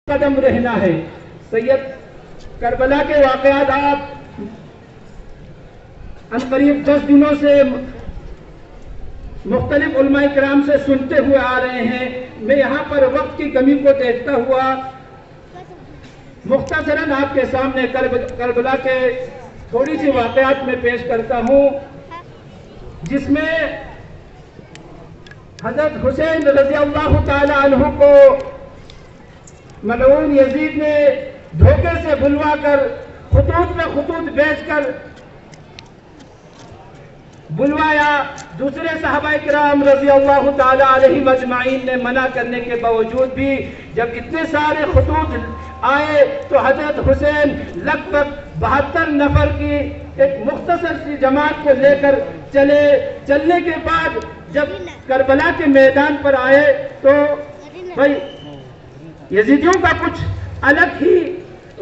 قدم رہنا ہے۔ سید کربلا کے واقعات آپ عنقریب 10 دنوں سے مختلف علماء کرام سے سنتے ہوئے آ رہے ہیں۔ میں یہاں پر وقت کی کمی کو دیکھتا ہوا مختصراً آپ کے سامنے کربلا کے تھوڑی سی واقعات میں پیش کرتا ہوں، جس میں حضرت حسین رضی اللہ تعالی عنہ کو ملعون یزید نے دھوکے سے بلوا کر خطوط میں خطوط بیچ کر بلوایا۔ دوسرے صحابہ کرام رضی اللہ تعالی علیہم اجمعین نے منع کرنے کے باوجود بھی جب اتنے سارے خطوط آئے تو حضرت حسین لگ بھگ 72 نفر کی ایک مختصر سی جماعت کو لے کر چلنے کے بعد جب کربلا کے میدان پر آئے تو بھائی یزیدیوں کا کچھ الگ ہی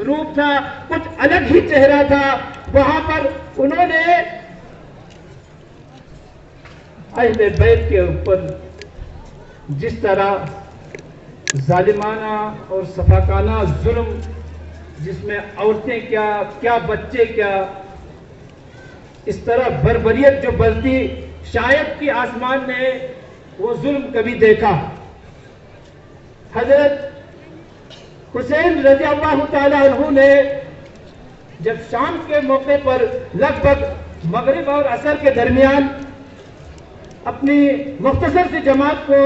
روپ تھا، کچھ الگ ہی چہرہ تھا۔ وہاں پر انہوں نے اہل بیت کے اوپر جس طرح ظالمانہ اور سفاکانہ ظلم، جس میں عورتیں کیا بچے کیا، اس طرح بربریت جو برتی شاید کہ آسمان نے وہ ظلم کبھی دیکھا۔ حضرت حسین رضی اللہ تعالی عنہ نے جب شام کے موقع پر لگ بھگ مغرب اور عصر کے درمیان اپنی مختصر سی جماعت کو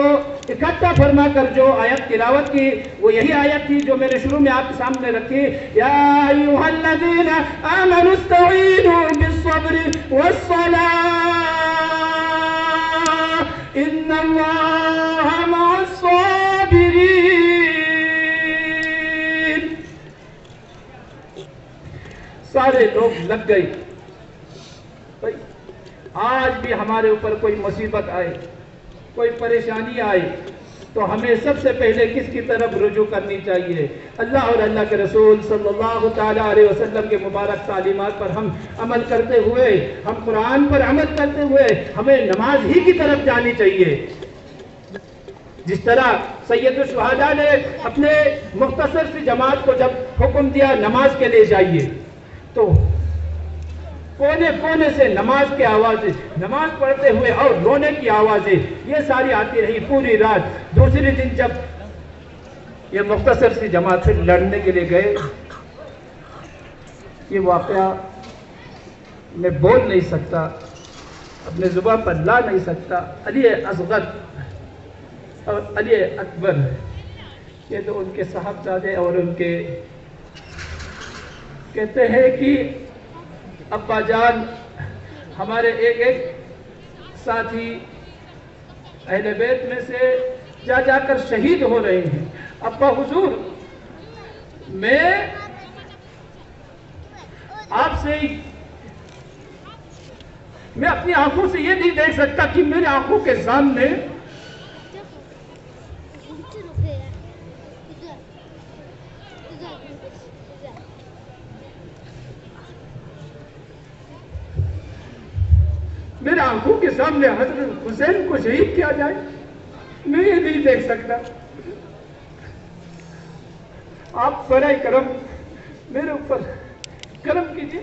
اکٹھا فرما کر جو آیت تلاوت کی، وہ یہی آیت تھی جو میں نے شروع میں آپ کے سامنے رکھی، یا ایھا الذین آمنوا استعینوا بالصبر والصلاۃ ان اللہ مع الصابرین۔ سارے لوگ لگ گئے۔ آج بھی ہمارے اوپر کوئی مصیبت آئے، کوئی پریشانی آئے تو ہمیں سب سے پہلے کس کی طرف رجوع کرنی چاہیے؟ اللہ اور اللہ کے رسول صلی اللہ تعالی علیہ وسلم کے مبارک تعلیمات پر ہم عمل کرتے ہوئے، ہم قرآن پر عمل کرتے ہوئے ہمیں نماز ہی کی طرف جانی چاہیے۔ جس طرح سید الشہداء نے اپنے مختصر سی جماعت کو جب حکم دیا نماز کے لیے جائیے، تو کونے کونے سے نماز کی آوازیں، نماز پڑھتے ہوئے اور رونے کی آوازیں یہ ساری آتی رہی پوری رات۔ دوسری دن جب یہ مختصر سی جماعت سے لڑنے کے لیے گئے، یہ واقعہ میں بول نہیں سکتا، اپنے زبان پر لا نہیں سکتا۔ علی اصغر اور علی اکبر یہ تو ان کے صاحبزادے اور ان کے کہتے ہیں کہ ابا جان ہمارے ایک ساتھی اہل بیت میں سے جا کر شہید ہو رہے ہیں۔ ابا حضور، میں آپ سے میں اپنی آنکھوں سے یہ نہیں دیکھ سکتا کہ میرے آنکھوں کے سامنے میرے آنکھوں کے سامنے حضرت حسین کو شہید کیا جائے، میں یہ نہیں دیکھ سکتا۔ آپ برائے کرم میرے اوپر کرم کیجیے،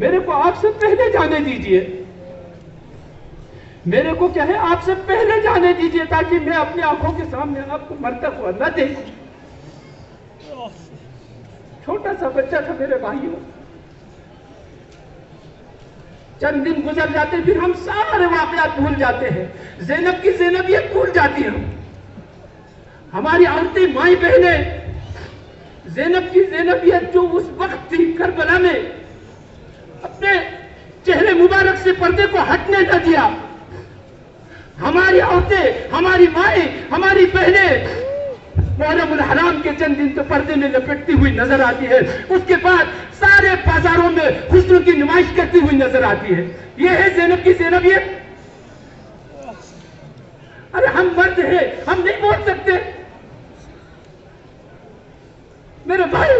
میرے کو آپ سے پہلے جانے دیجیے، میرے کو کیا ہے آپ سے پہلے جانے دیجیے تاکہ میں اپنی آنکھوں کے سامنے آپ کو مرتا ہوا نہ دیکھوں۔ چھوٹا سا بچہ تھا میرے بھائیوں۔ چند دن گزر جاتے پھر ہم سارے واقعات بھول جاتے ہیں۔ زینب کی زینبیت بھول جاتی ہیں، ہماری عورتیں مائیں بہنیں زینب کی زینبیت جو اس وقت تھی کربلا میں اپنے چہرے مبارک سے پردے کو ہٹنے نہ دیا۔ ہماری عورتیں، ہماری مائیں، ہماری بہنیں محرم الحرام کے چند دن تو پردے میں لپٹتی ہوئی نظر آتی ہے، اس کے بعد سارے بازاروں میں حسن کی نمائش کرتی ہوئی نظر آتی ہے۔ یہ ہے زینب کی زینبیت؟ ارے ہم مرد ہیں، ہم نہیں بول سکتے؟ میرے بھائی،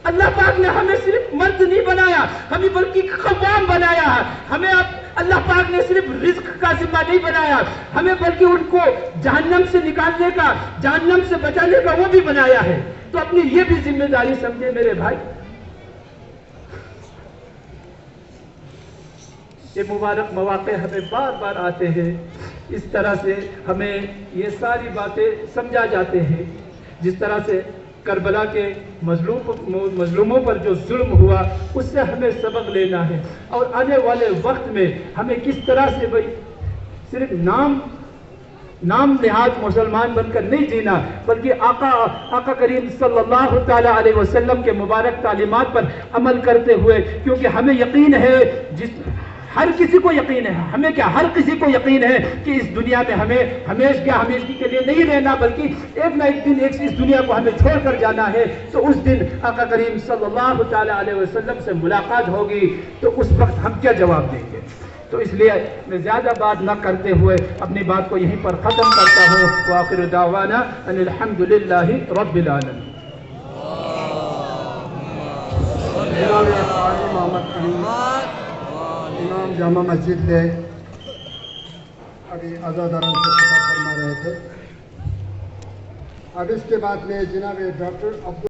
اللہ پاک نے ہمیں صرف مرد نہیں بنایا، ہمیں بلکہ قوام بنایا ہے۔ ہمیں اللہ پاک نے صرف رزق کا ذمہ نہیں بنایا، ہمیں بلکہ ان کو جہنم سے نکالنے کا، جہنم سے بچانے کا وہ بھی بنایا ہے۔ تو اپنی یہ بھی ذمہ داری سمجھے میرے بھائی. یہ مبارک مواقع ہمیں بار بار آتے ہیں، اس طرح سے ہمیں یہ ساری باتیں سمجھا جاتے ہیں. جس طرح سے کربلا کے مظلوموں پر جو ظلم ہوا اس سے ہمیں سبق لینا ہے، اور آنے والے وقت میں ہمیں کس طرح سے بھائی صرف نام نہاد مسلمان بن کر نہیں جینا، بلکہ آقا کریم صلی اللہ تعالی علیہ وسلم کے مبارک تعلیمات پر عمل کرتے ہوئے، کیونکہ ہمیں یقین ہے، ہر کسی کو یقین ہے، ہمیں کیا ہر کسی کو یقین ہے کہ اس دنیا میں ہمیں ہمیشگی کے لیے نہیں رہنا، بلکہ ایک نہ ایک دن اس دنیا کو ہمیں چھوڑ کر جانا ہے. تو اس دن آقا کریم صلی اللہ تعالی علیہ وسلم سے ملاقات ہوگی، تو اس وقت ہم کیا جواب دیں گے؟ تو اس لیے میں زیادہ بات نہ کرتے ہوئے اپنی بات کو یہیں پر ختم کرتا ہوں. وآخر دعوانا ان الحمدللہ رب العالمین. امام جامع مسجد میں ابھی عزاداران سے خطاب فرما رہے تھے. اب اس کے بعد میں جناب ڈاکٹر عبد